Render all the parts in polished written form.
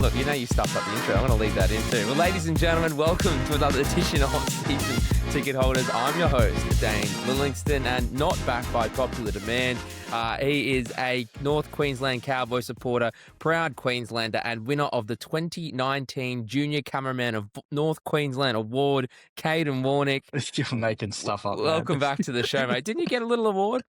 Look, you know you stuffed up the intro. I'm going to leave that in too. Well, ladies and gentlemen, welcome to another edition of Season Ticket Holders. I'm your host, Dane Lillingstone, and not back by popular demand. He is a North Queensland Cowboys supporter, proud Queenslander, and winner of the 2019 Junior Cameraman of North Queensland Award, Kaden Warnick. You're making stuff up, Welcome back to the show, mate. Didn't you get a little award?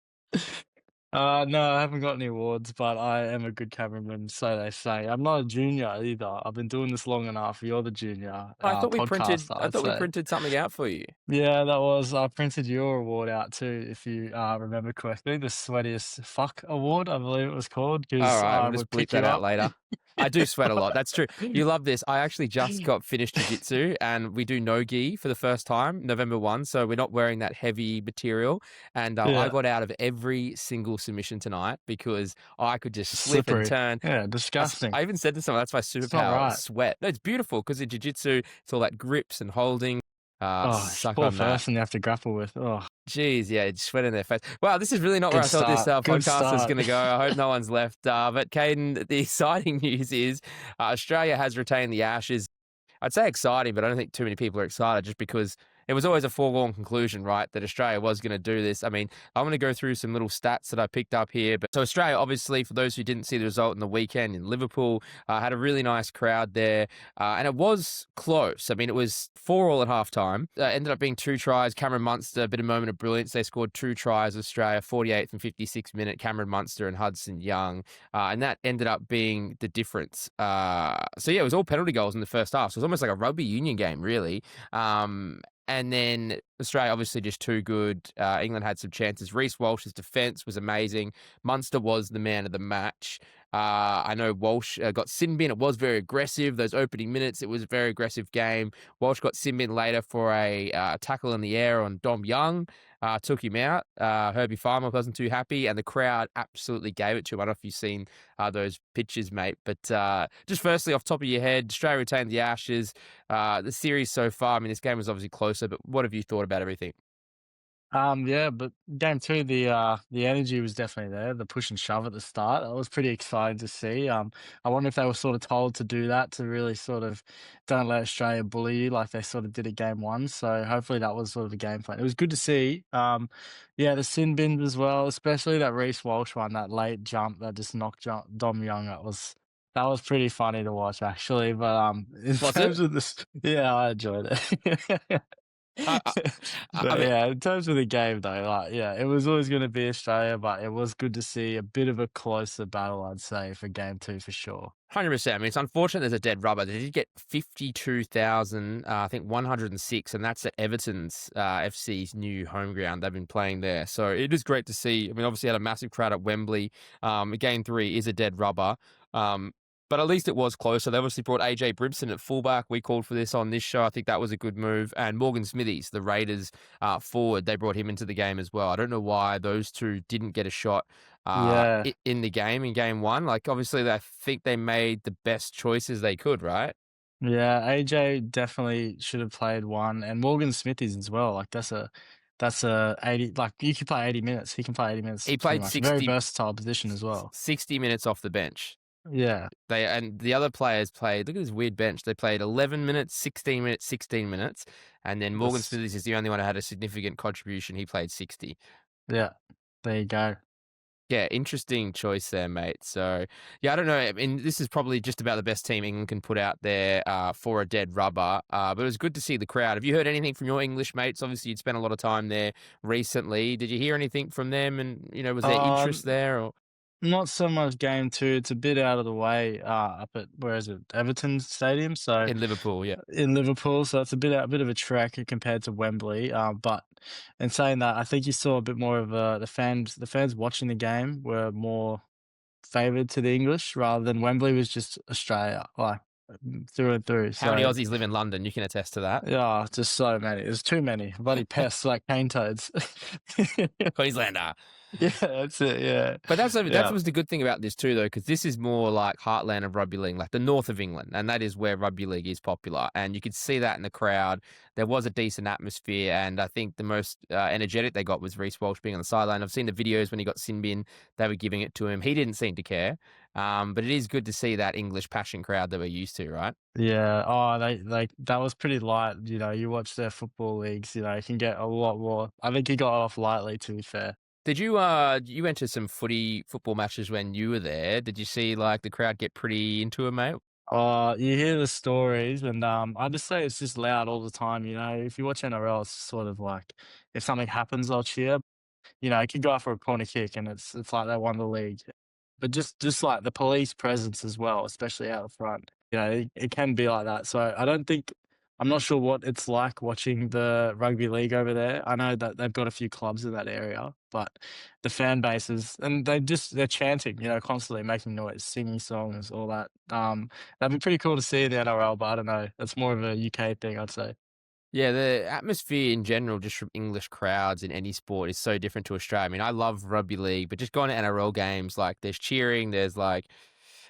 No, I haven't got any awards, but I am a good cameraman, so they say. I'm not a junior either. I've been doing this long enough. You're the junior I thought we printed. podcaster, I thought we printed something out for you. Yeah, I printed your award out too, if you remember correctly. The Sweatiest Fuck Award, I believe it was called. All right, I we'll just bleep that out later. I do sweat a lot. That's true. You love this. I actually just got finished jiu-jitsu and we do no-gi for the first time, November 1. So we're not wearing that heavy material. And I got out of every single submission tonight because I could just slip and turn. Yeah, disgusting. I even said to someone, that's my superpower, sweat. No, it's beautiful because in jiu-jitsu, it's all that grips and holding. Poor person you have to grapple with. Oh, jeez, yeah, it's sweat in their face. Wow, this is really not where I thought this podcast was going to go. I hope no one's left. But Kaden, the exciting news is Australia has retained the Ashes. I'd say exciting, but I don't think too many people are excited just because it was always a foregone conclusion, right, that Australia was going to do this. I mean, I'm going to go through some little stats that I picked up here. But so Australia, obviously, for those who didn't see the result in the weekend in Liverpool, had a really nice crowd there. And it was close. I mean, it was 4-4 at halftime. Ended up being 2 tries. Cameron Munster, a bit of moment of brilliance. They scored 2 tries, Australia, 48th and 56th minute, Cameron Munster and Hudson Young. And that ended up being the difference. So, yeah, it was all penalty goals in the first half. So it was almost like a rugby union game, really. And then Australia, obviously, just too good. England had some chances. Reece Walsh's defence was amazing. Munster was the man of the match. I know Walsh got sin bin. It was very aggressive. Those opening minutes, it was a very aggressive game. Walsh got sin bin later for a tackle in the air on Dom Young. Took him out. Herbie Farmer wasn't too happy, and the crowd absolutely gave it to him. I don't know if you've seen those pictures, mate. But just firstly, off the top of your head, Australia retained the Ashes. The series so far, I mean, this game was obviously closer, but what have you thought about everything? Yeah, but game 2, the energy was definitely there. The push and shove at the start, it was pretty exciting to see. I wonder if they were sort of told to do that to really sort of don't let Australia bully you like they sort of did at game 1. So hopefully that was sort of a game plan. It was good to see. Yeah, the sin bins as well, especially that Reece Walsh one, that late jump that just knocked Dom Young. That was pretty funny to watch actually. But in terms of this, yeah, I enjoyed it. Yeah, in terms of the game though, it was always going to be Australia, but it was good to see a bit of a closer battle, I'd say, for game 2 for sure. 100%. I mean, it's unfortunate there's a dead rubber. They did get 52,000, I think 106, and that's at Everton's FC's new home ground. They've been playing there. So it is great to see. I mean, obviously had a massive crowd at Wembley. Game 3 is a dead rubber. But at least it was closer. They obviously brought AJ Brimson at fullback. We called for this on this show. I think that was a good move. And Morgan Smithies, the Raiders forward, they brought him into the game as well. I don't know why those two didn't get a shot in the game, in game 1. Like, obviously, I think they made the best choices they could, right? Yeah, AJ definitely should have played 1. And Morgan Smithies as well. Like, that's a 80, like, you can play 80 minutes. He can play 80 minutes. He played 60. Very versatile position as well. 60 minutes off the bench. Yeah. And the other players played, look at this weird bench. They played 11 minutes, 16 minutes, 16 minutes. And then Morgan Smithies is the only one who had a significant contribution. He played 60. Yeah. There you go. Yeah, interesting choice there, mate. So, yeah, I don't know. I mean, this is probably just about the best team England can put out there for a dead rubber. But it was good to see the crowd. Have you heard anything from your English mates? Obviously, you'd spent a lot of time there recently. Did you hear anything from them? And, was there interest there? Or? Not so much game 2. It's a bit out of the way up at, where is it, Everton Stadium? So in Liverpool, yeah. In Liverpool, so it's a bit of a trek compared to Wembley. But in saying that, I think you saw a bit more of the fans watching the game were more favoured to the English rather than Wembley was just Australia, like through and through. How many Aussies live in London? You can attest to that. Yeah, just so many. There's too many bloody pests like cane toads. Queenslander. Yeah, that's it. Yeah, But that yeah, was the good thing about this too, though, because this is more like heartland of rugby league, like the north of England, and that is where rugby league is popular. And you could see that in the crowd. There was a decent atmosphere, and I think the most energetic they got was Reece Walsh being on the sideline. I've seen the videos when he got sin bin; they were giving it to him. He didn't seem to care, but it is good to see that English passion crowd that we're used to, right? yeah. Oh, they that was pretty light. You watch their football leagues. It can get a lot more. I think he got off lightly. To be fair. Did you you went to some football matches when you were there? Did you see like the crowd get pretty into it, mate? You hear the stories, and I just say it's just loud all the time. If you watch NRL, it's sort of like if something happens, I'll cheer. It could go out for a corner kick, and it's like they won the league. But just like the police presence as well, especially out front, it can be like that. So I don't think I'm not sure what it's like watching the rugby league over there. I know that they've got a few clubs in that area, but the fan bases and they're chanting, constantly making noise, singing songs, all that. That'd be pretty cool to see in the NRL, but I don't know. That's more of a UK thing, I'd say. Yeah, the atmosphere in general, just from English crowds in any sport, is so different to Australia. I mean, I love rugby league, but just going to NRL games, like there's cheering, there's like,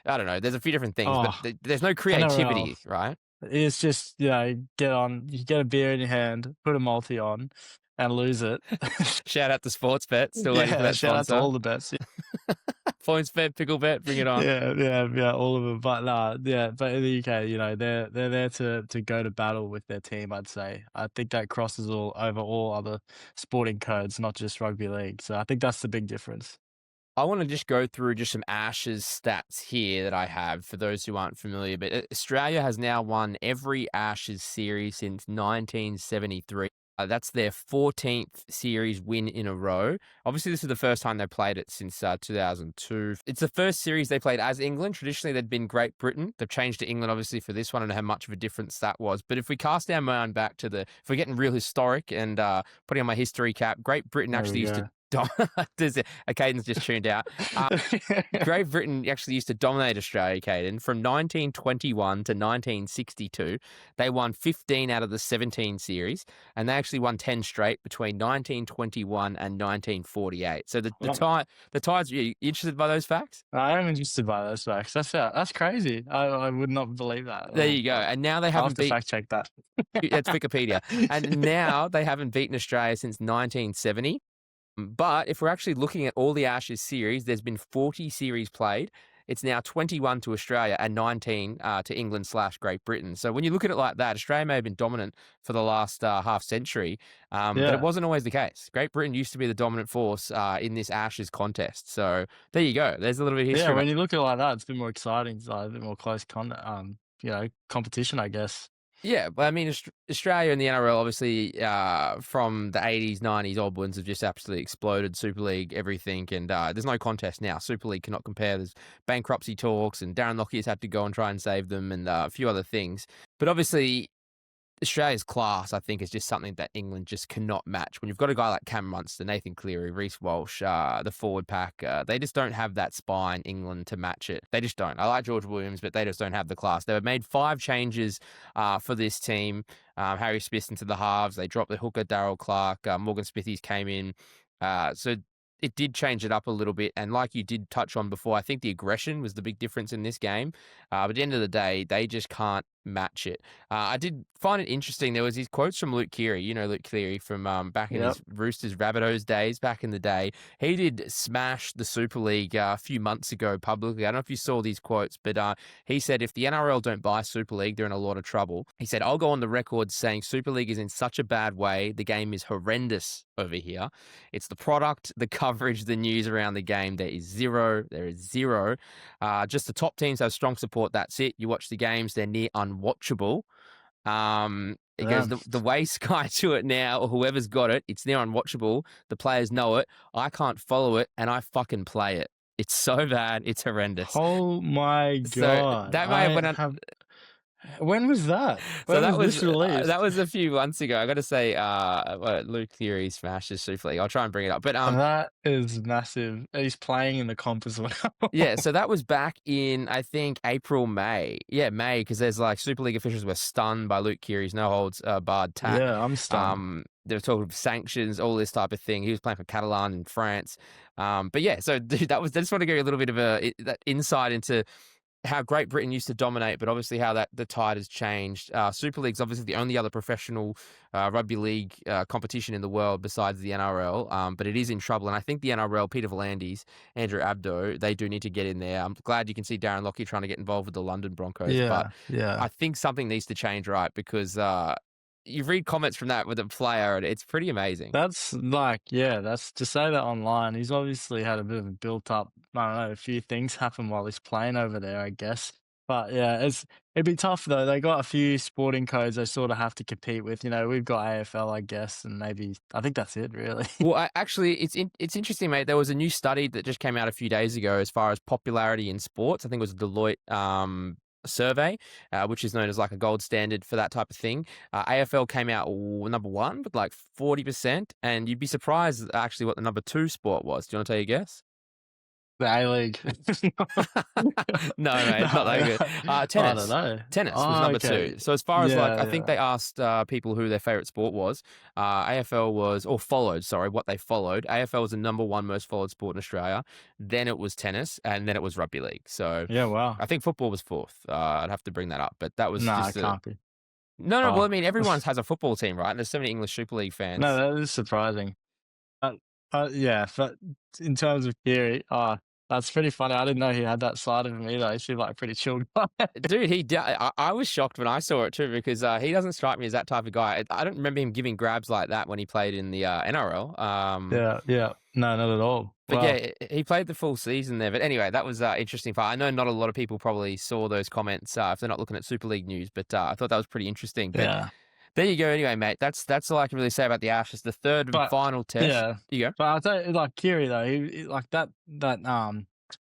I don't know, there's a few different things, but Oh, there's no NRL. creativity, right? It's just, you get a beer in your hand, put a multi on, and lose it. Shout out to Sportsbet, still waiting for Yeah, that shout out to sponsor. all the bets. Points bet, pickle bet, bring it on. Yeah, yeah, yeah, all of them. But nah, yeah, but in the UK, they're there to go to battle with their team. I'd say. I think that crosses all over all other sporting codes, not just rugby league. So I think that's the big difference. I want to just go through just some Ashes stats here that I have for those who aren't familiar. But Australia has now won every Ashes series since 1973. That's their 14th series win in a row. Obviously, this is the first time they played it since 2002. It's the first series they played as England. Traditionally, they'd been Great Britain. They've changed to England, obviously, for this one. I don't know how much of a difference that was. But if we cast our mind back to if we're getting real historic and putting on my history cap, Great Britain There actually we used to go. Caden's just tuned out. Great Britain actually used to dominate Australia, Caden. From 1921 to 1962, they won 15 out of the 17 series, and they actually won 10 straight between 1921 and 1948. So the Tides, are you interested by those facts? I am interested by those facts. That's crazy. I would not believe that. There you go. And now they I'll have haven't to beat. fact check that. That's Wikipedia. And now they haven't beaten Australia since 1970. But if we're actually looking at all the Ashes series, there's been 40 series played. It's now 21 to Australia and 19 to England/Great Britain. So when you look at it like that, Australia may have been dominant for the last half century, but it Yeah. wasn't always the case. Great Britain used to be the dominant force in this Ashes contest. So there you go. There's a little bit of history. Yeah, when you look at it like that, it's a bit more exciting. It's like a bit more close competition, I guess. Yeah, but I mean, Australia and the NRL, obviously, from the 80s, 90s onwards, have just absolutely exploded. Super League, everything, and there's no contest now. Super League cannot compare. There's bankruptcy talks, and Darren Lockyer's had to go and try and save them, and a few other things. But obviously, Australia's class, I think, is just something that England just cannot match. When you've got a guy like Cam Munster, Nathan Cleary, Reece Walsh, the forward pack, they just don't have that spine, England, to match it. They just don't. I like George Williams, but they just don't have the class. They've made 5 changes for this team. Harry Smith into the halves. They dropped the hooker, Darryl Clark. Morgan Smithies came in. So it did change it up a little bit. And like you did touch on before, I think the aggression was the big difference in this game. But at the end of the day, they just can't match it. I did find it interesting. There was these quotes from Luke Keary. You know Luke Keary from back in his Roosters Rabbitohs days back in the day. He did smash the Super League a few months ago publicly. I don't know if you saw these quotes, but he said if the NRL don't buy Super League, they're in a lot of trouble. He said, I'll go on the record saying Super League is in such a bad way. The game is horrendous over here. It's the product, the coverage, the news around the game. There is zero. Just the top teams have strong support. That's it. You watch the games, they're near unwatchable. It goes the way Sky do it now, or whoever's got it, it's near unwatchable. The players know it. I can't follow it, and I fucking play it. It's so bad. It's horrendous. Oh my So god! that may have went on. When was that? So When was this that released? was a few months ago. I got to say, Luke Keary smashes Super League. I'll try and bring it up, but That is massive. He's playing in the comp as well. yeah, so that was back in, I think, April, May. Yeah, May, because there's like Super League officials were stunned by Luke Keary's no holds barred tack. Yeah, I'm stunned. They were talking of sanctions, all this type of thing. He was playing for Catalan in France. But yeah, so dude, I just want to give you a little bit of that insight into how Great Britain used to dominate, but obviously how that the tide has changed. Super League's obviously the only other professional rugby league competition in the world besides the NRL, but it is in trouble. And I think the NRL, Peter V'landys, Andrew Abdo, they do need to get in there. I'm glad you can see Darren Lockyer trying to get involved with the London Broncos, but Yeah, yeah. I think something needs to change, right? Because you read comments from that with a player, and it's pretty amazing. That's like, yeah, that's to say that online. He's obviously had a bit of a built up, I don't know, a few things happen while he's playing over there, I guess. But yeah, it'd be tough though. They got a few sporting codes they sort of have to compete with. You know, we've got AFL, I guess, and maybe I think that's it really. Well, actually, it's interesting, mate. There was a new study that just came out a few days ago as far as popularity in sports. I think it was a Deloitte survey, which is known as like a gold standard for that type of thing. AFL came out number one with like 40%, and you'd be surprised actually what the number two sport was. Do you want to take a guess? The A-League. No, mate, No, not that good. I don't Tennis. know. Tennis was Oh, number okay. two. So as far as like, I Yeah, think yeah. they asked people who their favorite sport was. AFL was, or followed, sorry, what they followed. AFL was the number one most followed sport in Australia. Then it was tennis, and then it was rugby league. So Yeah, wow. I think football was fourth. I'd have to bring that up, but that was No, just it can't be. no, no. Well, I Oh. mean, everyone has a football team, right? And there's so many English Super League fans. No, that is surprising. Uh, yeah, but in terms of Kiri, that's pretty funny. I didn't know he had that side of him either. He seemed like a pretty chilled guy. Dude, I was shocked when I saw it too because he doesn't strike me as that type of guy. I don't remember him giving grabs like that when he played in the NRL. Yeah, yeah. No, not at all. But Wow. yeah, he played the full season there. But anyway, that was interesting part. I know not a lot of people probably saw those comments if they're not looking at Super League news, but I thought that was pretty interesting. But Yeah. there you go. Anyway, mate, that's all I can really say about the Ashes. The third and But final test. yeah. You go. But I tell you, like Kiri though, like that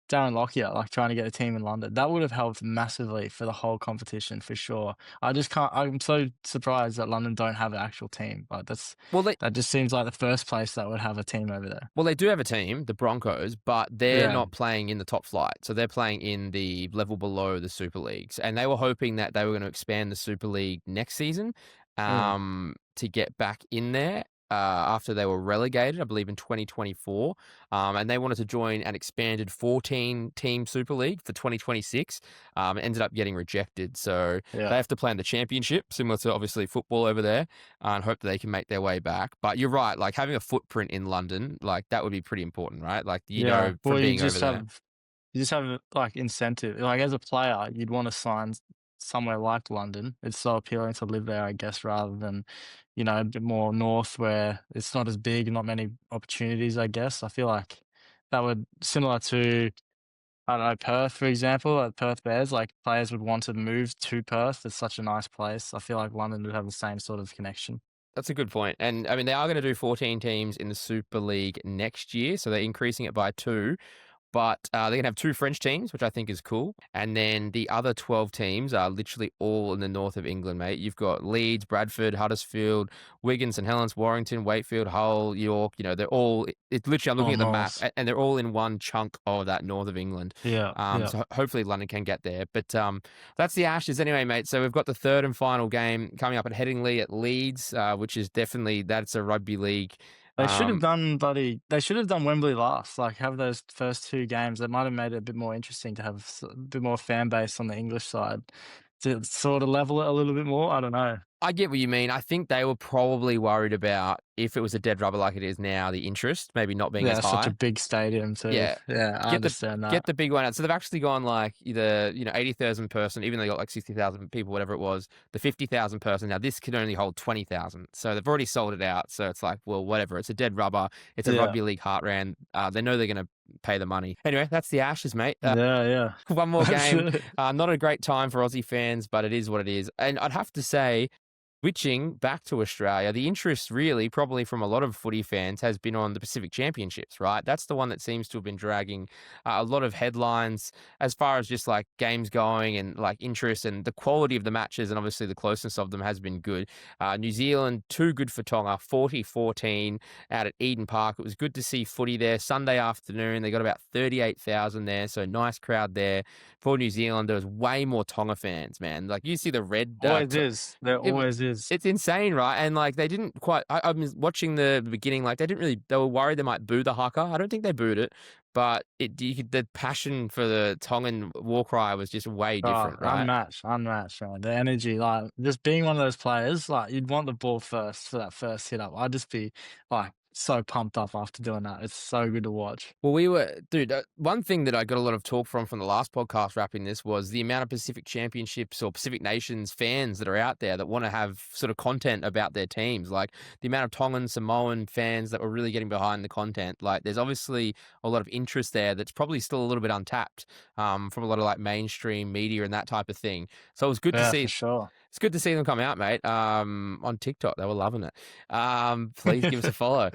Darren Lockyer, like trying to get a team in London, that would have helped massively for the whole competition for sure. I just can't. I'm so surprised that London don't have an actual team. But Well, that just seems like the first place that would have a team over there. Well, they do have a team, the Broncos, but they're Yeah. not playing in the top flight. So they're playing in the level below the Super Leagues. And they were hoping that they were going to expand the Super League next season Mm. to get back in there after they were relegated, I believe in 2024. And they wanted to join an expanded 14-team Super League for 2026. Ended up getting rejected. So Yeah. they have to play in the championship, similar to obviously football over there, and hope that they can make their way back. But you're right, like having a footprint in London, like that would be pretty important, right? Like, Yeah. from Well, being over there. you just have like incentive. Like as a player, you'd want to sign somewhere like London. It's so appealing to live there, I guess, rather than, a bit more north where it's not as big, not many opportunities, I guess. I feel like that would similar to I don't know, Perth, for example, like Perth Bears, like players would want to move to Perth. It's such a nice place. I feel like London would have the same sort of connection. That's a good point. And I mean, they are going to do 14 teams in the Super League next year. So they're increasing it by two. But they're going to have two French teams, which I think is cool. And then the other 12 teams are literally all in the north of England, mate. You've got Leeds, Bradford, Huddersfield, Wigan, St Helens, Warrington, Wakefield, Hull, York. They're all, it's literally, I'm Oh, looking at the map, nice. and they're all in one chunk of that north of England. Yeah, yeah. So hopefully London can get there. But that's the Ashes anyway, mate. So we've got the third and final game coming up at Headingley at Leeds, which is definitely, that's a rugby league. They should have done They should have done Wembley last. Like have those first two games. That might have made it a bit more interesting to have a bit more fan base on the English side to sort of level it a little bit more. I don't know. I get what you mean. I think they were probably worried about if it was a dead rubber like it is now, the interest maybe not being Yeah, as it's such a high. big stadium too. Yeah. Yeah, I understand that. Get the big one out. So they've actually gone like either 80,000 person, even though they got like 60,000 people, whatever it was. The 50,000 person. Now this can only hold 20,000. So they've already sold it out. So it's like, well, whatever. It's a dead rubber. It's a Yeah. rugby league heartland. They know they're going to pay the money. Anyway, that's the Ashes, mate. Yeah. One more game. Absolutely. Not a great time for Aussie fans, but it is what it is. And I'd have to say, switching back to Australia, the interest really, probably from a lot of footy fans, has been on the Pacific Championships, right? That's the one that seems to have been dragging a lot of headlines as far as just like games going and like interest, and the quality of the matches and obviously the closeness of them has been good. New Zealand, too good for Tonga, 40-14 out at Eden Park. It was good to see footy there. Sunday afternoon, they got about 38,000 there, so nice crowd there. For New Zealand, there was way more Tonga fans, man. Like you see the red Always is. There it always is. it's insane, right? And, like, they didn't quite I was watching the beginning, like, they didn't really they were worried they might boo the haka. I don't think they booed it, but the passion for the Tongan war cry was just way Oh, different, right? unmatched, man. The energy, like just being one of those players, like you'd want the ball first for that first hit up. I'd just be like so pumped up after doing that. It's so good to watch. Well, dude, one thing that I got a lot of talk from the last podcast wrapping this was the amount of Pacific Championships or Pacific Nations fans that are out there that want to have sort of content about their teams. Like the amount of Tongan, Samoan fans that were really getting behind the content. Like there's obviously a lot of interest there that's probably still a little bit untapped from a lot of like mainstream media and that type of thing. So it was good to Yeah, see. for sure. It's good to see them come out, mate. On TikTok, they were loving it. Please give us a follow.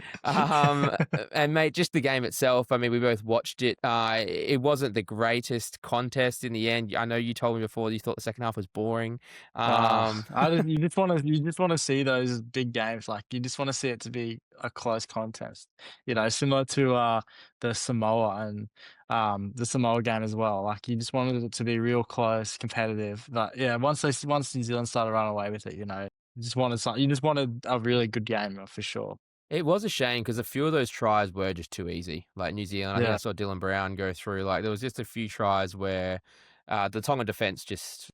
And mate, just the game itself. I mean, we both watched it. It wasn't the greatest contest in the end. I know you told me before you thought the second half was boring. You just want to see those big games. Like you just want to see it to be a close contest. You know, similar to the Samoa and the Samoa game as well. Like you just wanted it to be real close, competitive. But yeah, once New Zealand started running away with it, you know, you just wanted a really good game for sure. It was a shame because a few of those tries were just too easy. Like New Zealand, I think I Yeah, saw Dylan Brown go through. Like there was just a few tries where the Tonga defense just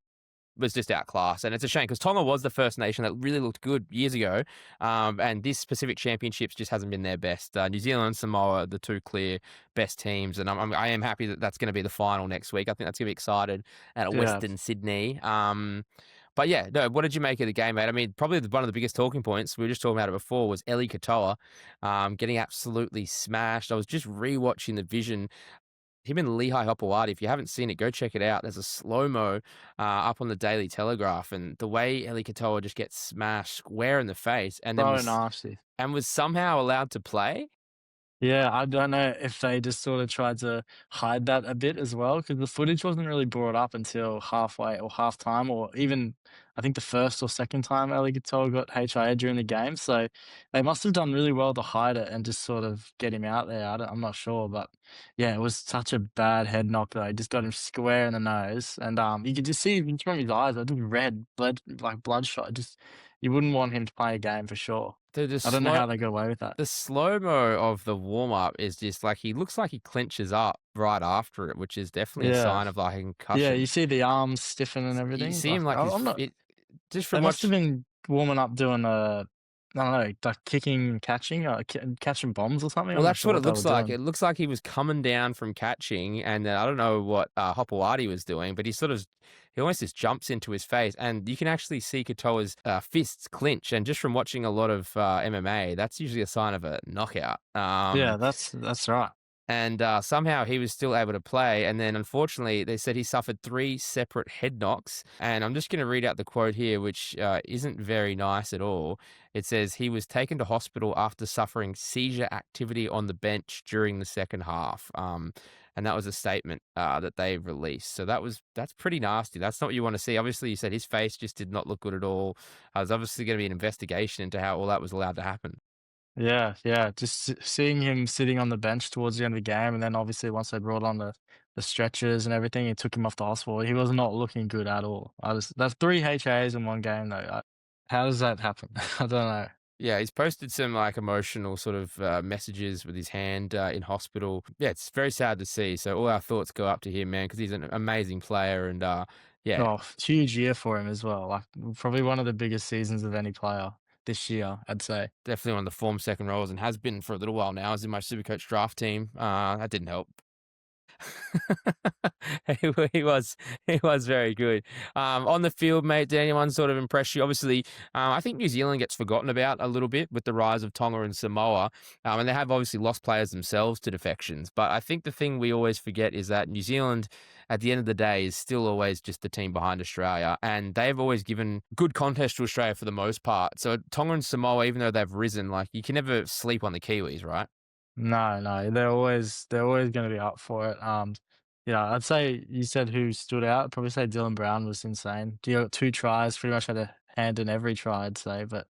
was just outclassed. And it's a shame because Tonga was the first nation that really looked good years ago. And this Pacific Championships just hasn't been their best. New Zealand and Samoa, the two clear best teams. And I am happy that that's going to be the final next week. I think that's going to be excited at yeah. Western Sydney. But yeah, no, what did you make of the game, mate? I mean, probably one of the biggest talking points, we were just talking about it before, was Eli Katoa getting absolutely smashed. I was just rewatching the vision, him and Lehigh Hopewadi. If you haven't seen it, go check it out. There's a slow-mo up on the Daily Telegraph, and the way Eli Katoa just gets smashed square in the face and then So nasty. was somehow allowed to play. Yeah, I don't know if they just sort of tried to hide that a bit as well, because the footage wasn't really brought up until halfway or halftime, or even I think the first or second time Ali Katoa got HIA during the game. So they must have done really well to hide it and just sort of get him out there. I'm not sure, but yeah, it was such a bad head knock though. It just got him square in the nose, and you could just see even from his eyes, it was red, bloodshot. Just you wouldn't want him to play a game for sure. The I don't know slow how they got away with that. the slow-mo of the warm-up is just like he looks like he clenches up right after it, which is definitely a Yeah. sign of like a Yeah, you concussion. see the arms stiffen and You everything. see him Like, like I'm not. just They from must have watch. been warming up doing I don't know, like kicking, and catching, catching bombs or something. Well, I'm not that's sure what it what they were looks like. doing. It looks like he was coming down from catching, and I don't know what Hopewadi was doing, but he almost just jumps into his face, and you can actually see Katoa's fists clinch. And just from watching a lot of MMA, that's usually a sign of a knockout. Yeah, that's right. And somehow he was still able to play. And then, unfortunately, they said he suffered 3 separate head knocks. And I'm just going to read out the quote here, which isn't very nice at all. It says he was taken to hospital after suffering seizure activity on the bench during the second half. And that was a statement that they released. So that's pretty nasty. That's not what you want to see. Obviously, you said his face just did not look good at all. There's obviously going to be an investigation into how all that was allowed to happen. Yeah, yeah. Just seeing him sitting on the bench towards the end of the game, and then obviously once they brought on the stretchers and everything, it took him off the hospital. He was not looking good at all. That's 3 HAs in one game though. How does that happen? I don't know. Yeah, he's posted some like emotional sort of messages with his hand in hospital. Yeah, it's very sad to see. So all our thoughts go up to him, man, because he's an amazing player. And yeah, Oh, huge year for him as well. Like probably one of the biggest seasons of any player this year, I'd say. definitely one of the form second roles and has been for a little while now. Is in my Supercoach draft team. That didn't help. he was very good. On the field, mate, did anyone sort of impress you? Obviously, I think New Zealand gets forgotten about a little bit with the rise of Tonga and Samoa, and they have obviously lost players themselves to defections. But I think the thing we always forget is that New Zealand, at the end of the day, is still always just the team behind Australia, and they've always given good contest to Australia for the most part. So Tonga and Samoa, even though they've risen, like you can never sleep on the Kiwis, right? No, no, they're always going to be up for it. Yeah, I'd say you said who stood out. I'd probably say Dylan Brown was insane. He got 2 tries, pretty much had a hand in every try, I'd say. But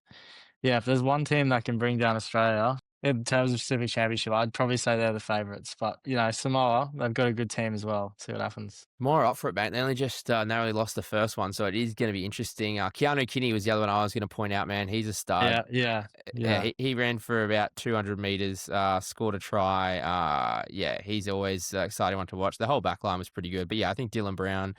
yeah, if there's one team that can bring down Australia in terms of Pacific Championship, I'd probably say they're the favourites. But Samoa, they've got a good team as well. See what happens. More up for it, mate. They only just narrowly lost the first one, so it is going to be interesting. Keanu Kinney was the other one I was going to point out, man. He's a stud. Yeah, yeah, Yeah, yeah, he ran for about 200 meters, scored a try. Yeah, he's always exciting one to watch. The whole back line was pretty good. But yeah, I think Dylan Brown,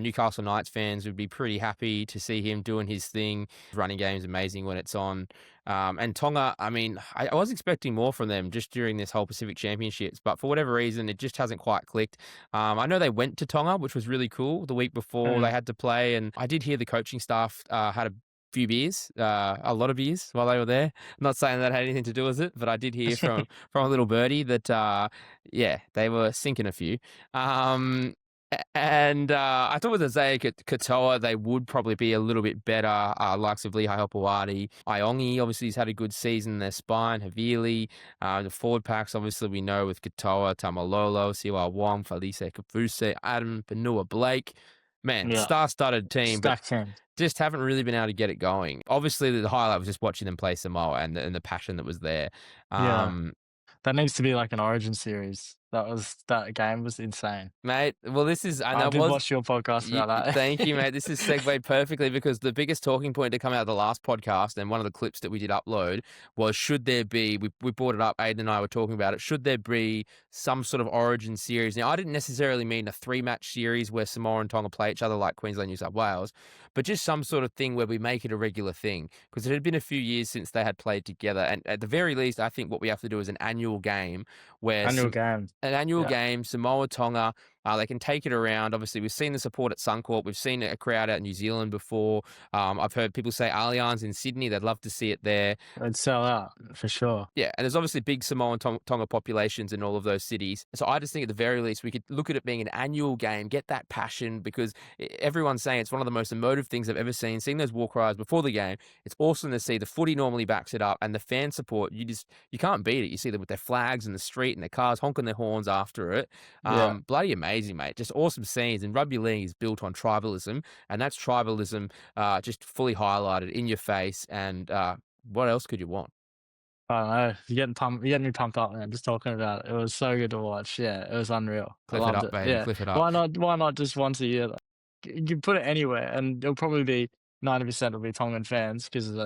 Newcastle Knights fans would be pretty happy to see him doing his thing. Running game is amazing when it's on. And Tonga, I mean, I was expecting more from them just during this whole Pacific Championships, but for whatever reason, it just hasn't quite clicked. I know they went to Tonga, which was really cool the week before they mm, had to play, and I did hear the coaching staff had a few beers, a lot of beers while they were there. I'm not saying that had anything to do with it, but I did hear from a little birdie that yeah, they were sinking a few. And I thought with Isaiah Katoa, they would probably be a little bit better. Likes of Lehigh Hopewadi. Iongi, obviously, he's had a good season. Their spine, Havili. The forward packs, obviously, we know with Katoa, Tamalolo, Siwa Wong, Felice Kavuse, Adam, Benua Blake. Man, yeah. star-studded team, but Stack team. just haven't really been able to get it going. Obviously, the highlight was just watching them play Samoa and the passion that was there. Yeah, that needs to be like an Origin series. That game was insane. Mate, well, this is, and I that did was, watch your podcast about that. thank you, mate. This is segued perfectly because the biggest talking point to come out of the last podcast and one of the clips that we did upload was should there be, we brought it up, Aiden and I were talking about it, should there be some sort of Origin series? Now, I didn't necessarily mean a 3-match series where Samoa and Tonga play each other like Queensland, New South Wales, but just some sort of thing where we make it a regular thing because it had been a few years since they had played together. And at the very least, I think what we have to do is an annual game where Annual game. an annual Yeah. game, Samoa, Tonga. They can take it around. Obviously, we've seen the support at Suncorp. We've seen a crowd out in New Zealand before. I've heard people say Allianz in Sydney. They'd love to see it there. It'd sell out for sure. Yeah, and there's obviously big Samoan Tonga populations in all of those cities. So I just think at the very least we could look at it being an annual game, get that passion because everyone's saying it's one of the most emotive things I've ever seen. Seeing those war cries before the game, it's awesome to see. The footy normally backs it up, and the fan support you can't beat it. You see them with their flags in the street and their cars honking their horns after it. Yeah. Bloody amazing, mate. Just awesome scenes. And rugby league is built on tribalism, and that's tribalism just fully highlighted in your face. And what else could you want? I don't know. You're getting me pumped up, man. Just talking about it. It was so good to watch. Yeah, it was unreal. I Clip it loved up, it. baby. Yeah. Clip it up. Why not just once a year? You can put it anywhere, and it'll probably be 90% will be Tongan fans because of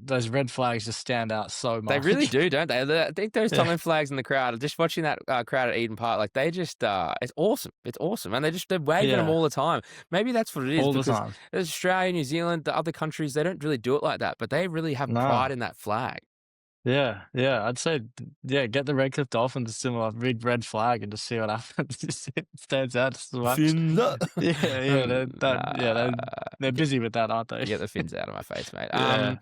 those red flags just stand out so much. They really do, don't they? I think those Tongan flags in the crowd, just watching that crowd at Eden Park, like they just, it's awesome. It's awesome. And they're waving them all the time. Maybe that's what it is. All the because time. Australia, New Zealand, the other countries, they don't really do it like that, but they really have No. pride in that flag. Yeah, yeah. I'd say, get the Redcliffe Dolphins similar big red flag and just see what happens. It stands out so much. They're busy with that, aren't they? Get the fins out of my face, mate. Yeah.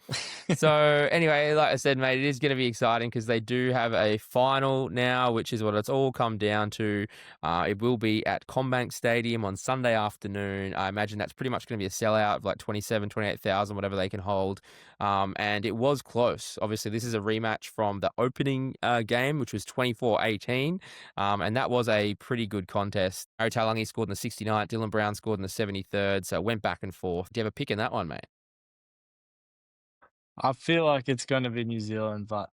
So anyway, like I said, mate, it is going to be exciting because they do have a final now, which is what it's all come down to. It will be at Combank Stadium on Sunday afternoon. I imagine that's pretty much going to be a sellout of like 28,000, whatever they can hold. And it was close. Obviously, this is a rematch from the opening game, which was 24-18. And that was a pretty good contest. Ari Talangi scored in the 69th. Dylan Brown scored in the 73rd. So it went back and forth. Do you have a pick in that one, mate? I feel like it's going to be New Zealand, but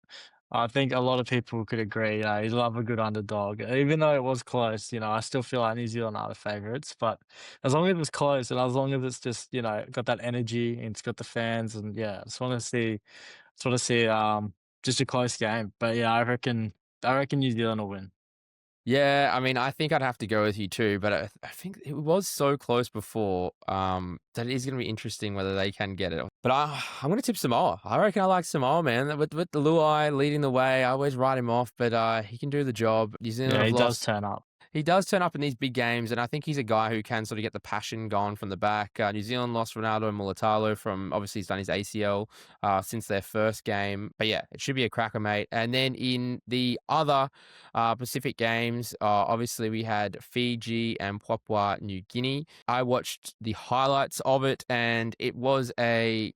I think a lot of people could agree. You love a good underdog. Even though it was close, I still feel like New Zealand are the favourites. But as long as it's close and as long as it's just, got that energy and it's got the fans and I just want to see just a close game. But yeah, I reckon New Zealand will win. Yeah, I mean, I think I'd have to go with you too, but I think it was so close before that it is going to be interesting whether they can get it. But I'm going to tip Samoa. I reckon I like Samoa, man. With the Luai leading the way, I always write him off, but he can do the job. New Zealand Yeah, he have does lost. turn up. He does turn up in these big games, and I think he's a guy who can sort of get the passion going from the back. New Zealand lost Ronaldo and Mulatalo from, obviously he's done his ACL since their first game. But yeah, it should be a cracker, mate. And then in the other Pacific games, obviously we had Fiji and Papua New Guinea. I watched the highlights of it, and it was a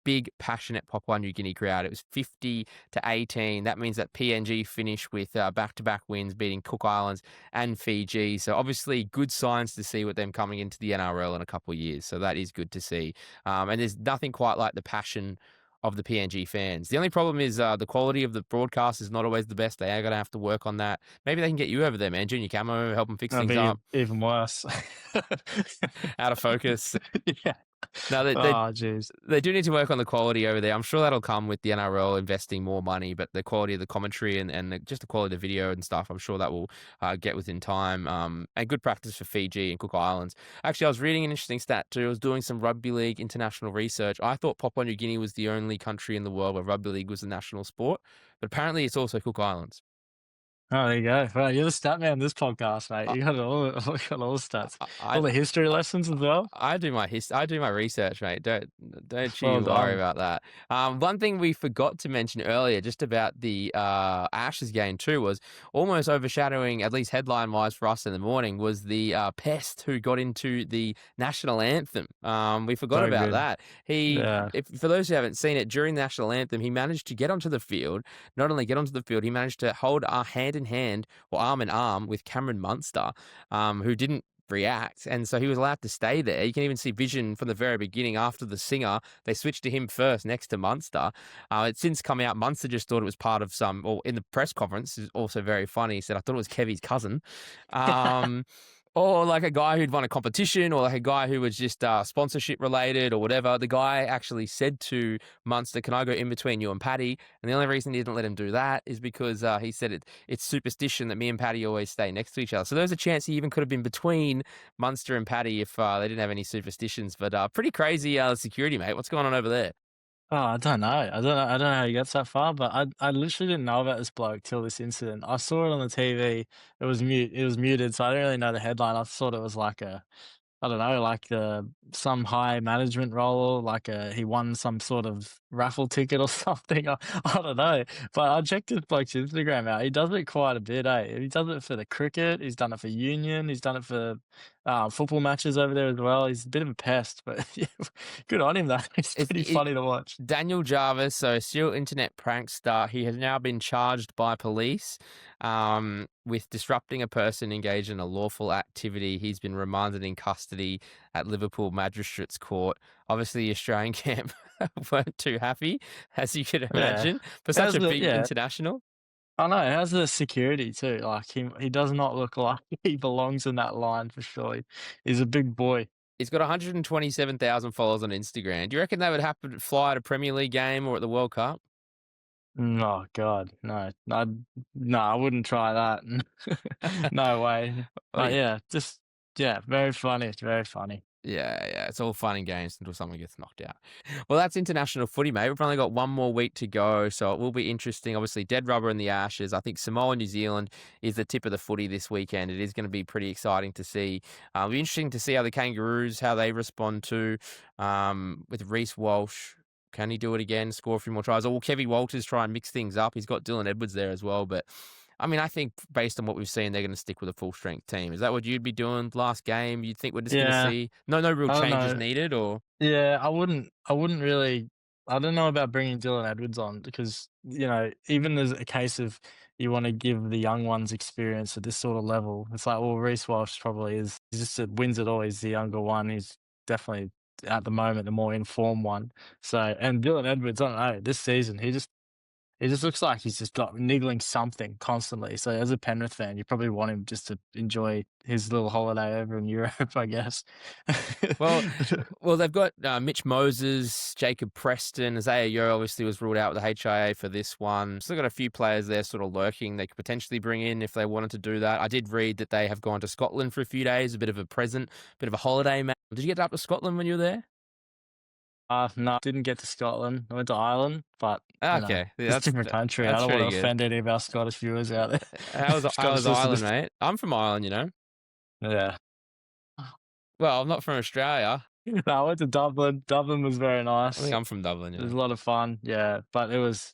big, passionate Papua New Guinea crowd. It was 50-18. That means that PNG finished with back-to-back wins, beating Cook Islands and Fiji. So obviously good signs to see with them coming into the NRL in a couple of years. So that is good to see. And there's nothing quite like the passion of the PNG fans. The only problem is the quality of the broadcast is not always the best. They are going to have to work on that. Maybe they can get you over there, man. Junior Camo, help them fix That'd things be up. even worse. Out of focus. Yeah. No, Oh, jeez. they do need to work on the quality over there. I'm sure that'll come with the NRL investing more money, but the quality of the commentary and just the quality of the video and stuff, I'm sure that will get within time. And good practice for Fiji and Cook Islands. Actually, I was reading an interesting stat too. I was doing some rugby league international research. I thought Papua New Guinea was the only country in the world where rugby league was the national sport, but apparently it's also Cook Islands. Oh, there you go. Well, you're the stat man of this podcast, mate. You got all, you got all the stats, all the history lessons as well. I do my research, mate. Don't Well you worry done. about that. One thing we forgot to mention earlier, just about the Ashes game too, was almost overshadowing, at least headline wise for us in the morning, was the pest who got into the national anthem. We forgot So about good. that. Yeah. For those who haven't seen it, during the national anthem, he managed to get onto the field. Not only get onto the field, he managed to hold our hand in hand or arm in arm with Cameron Munster, who didn't react, and so he was allowed to stay there. You can even see vision from the very beginning. After the singer, they switched to him first next to Munster. It's since come out, Munster just thought it was part of or in the press conference, is also very funny. He said, I thought it was Kevy's cousin. Or like a guy who'd won a competition, or like a guy who was just sponsorship related or whatever. The guy actually said to Munster, can I go in between you and Paddy? And the only reason he didn't let him do that is because he said it's superstition that me and Paddy always stay next to each other. So there's a chance he even could have been between Munster and Paddy if they didn't have any superstitions. But pretty crazy security, mate. What's going on over there? Oh, I don't know. I don't know how he gets that far, but I literally didn't know about this bloke till this incident. I saw it on the TV. It was muted, so I didn't really know the headline. I thought it was like I don't know, like some high management role, like he won some sort of raffle ticket or something. I don't know. But I checked this bloke's Instagram out. He does it quite a bit, eh? He does it for the cricket. He's done it for Union. He's done it for football matches over there as well. He's a bit of a pest, but yeah, good on him, though. It's pretty funny to watch. Daniel Jarvis, so serial internet prankster, he has now been charged by police with disrupting a person engaged in a lawful activity. He's been remanded in custody at Liverpool Magistrates Court. Obviously, the Australian camp weren't too happy, as you could Yeah. imagine, for such How's a the big yeah. international. I know, how's the security too? Like he does not look like he belongs in that line for sure. He's a big boy. He's got 127,000 followers on Instagram. Do you reckon they would happen to fly at a Premier League game or at the World Cup? Oh god, no. No, I wouldn't try that. No way. Well, Yeah, just yeah, very funny. It's very funny. yeah, it's all fun and games until someone gets knocked out. Well, that's international footy, mate. We've only got one more week to go, so it will be interesting. Obviously, dead rubber in the Ashes. I think Samoa, New Zealand is the tip of the footy this weekend. It is going to be pretty exciting to see. It'll be interesting to see how the Kangaroos, how they respond to with Reece Walsh. Can he do it again, score a few more tries? Or will Kevin Walters try and mix things up? He's got Dylan Edwards there as well, but I mean, I think based on what we've seen, they're going to stick with a full strength team. Is that what you'd be doing last game? You'd think we're just going to Yeah, see no real I don't changes know. needed, or Yeah, I wouldn't really. I don't know about bringing Dylan Edwards on because, even as a case of you wanna give the young ones experience at this sort of level, it's like, well, Reece Walsh probably is he's just wins it all. He's the younger one. He's definitely, at the moment, the more informed one. So and Dylan Edwards, I don't know, this season, he just looks like he's just got niggling something constantly. So as a Penrith fan, you probably want him just to enjoy his little holiday over in Europe, I guess. well, they've got Mitch Moses, Jacob Preston, Isaiah Yeo obviously was ruled out with the HIA for this one. Still got a few players there sort of lurking they could potentially bring in if they wanted to do that. I did read that they have gone to Scotland for a few days, a bit of a present, bit of a holiday, man. Did you get up to Scotland when you were there? No, didn't get to Scotland. I went to Ireland, but Okay, yeah, it's a different country. I that's don't want pretty to good. offend any of our Scottish viewers out there. How was Scottish Ireland, listeners. mate? I'm from Ireland, Yeah. Well, I'm not from Australia. No, I went to Dublin. Dublin was very I think nice. I'm from Dublin, It was a lot of fun. Yeah, but it was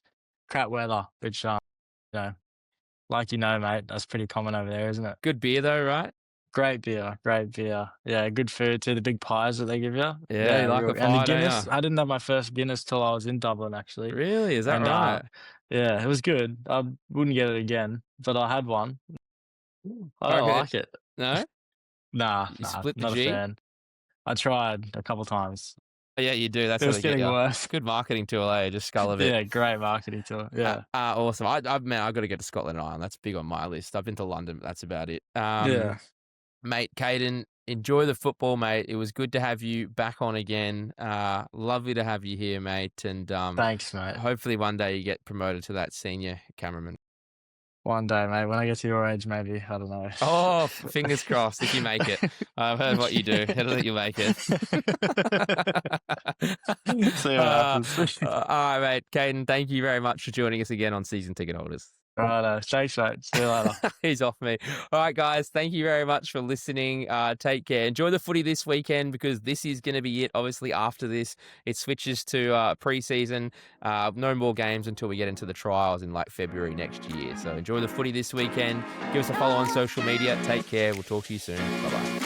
crap weather, which you know, like mate, that's pretty common over there, isn't it? Good beer though, right? Great beer, great beer. Yeah, good food too. The big pies that they give you. Yeah, you like a And the pie, don't Guinness. you? I didn't have my first Guinness till I was in Dublin, actually. Really? Is that And right? yeah, it was good. I wouldn't get it again, but I had one. I I don't reckon like it. no? Nah, You split the not a G? fan. I tried a couple times. Oh, yeah, you do. That's It how was they get getting you. worse. Good marketing tool, eh? Just skull of it. Yeah, great marketing tool. Yeah, Awesome. Man, I got to get to Scotland and Ireland. That's big on my list. I've been to London, but that's about it. yeah. Mate, Kaden, enjoy the football, mate. It was good to have you back on again. Lovely to have you here, mate. And Thanks, mate. hopefully one day you get promoted to that senior cameraman. One day, mate. When I get to your age, maybe. I don't know. Oh, fingers crossed if you make it. I've heard what you do. Heard that you make it. See what happens. All right, mate. Kaden, thank you very much for joining us again on Season Ticket Holders. Righto. Thanks, mate. See you later. He's off me. All right, guys. Thank you very much for listening. Take care. Enjoy the footy this weekend because this is going to be it. Obviously, after this, it switches to pre-season. No more games until we get into the trials in like February next year. So enjoy the footy this weekend. Give us a follow on social media. Take care. We'll talk to you soon. Bye-bye.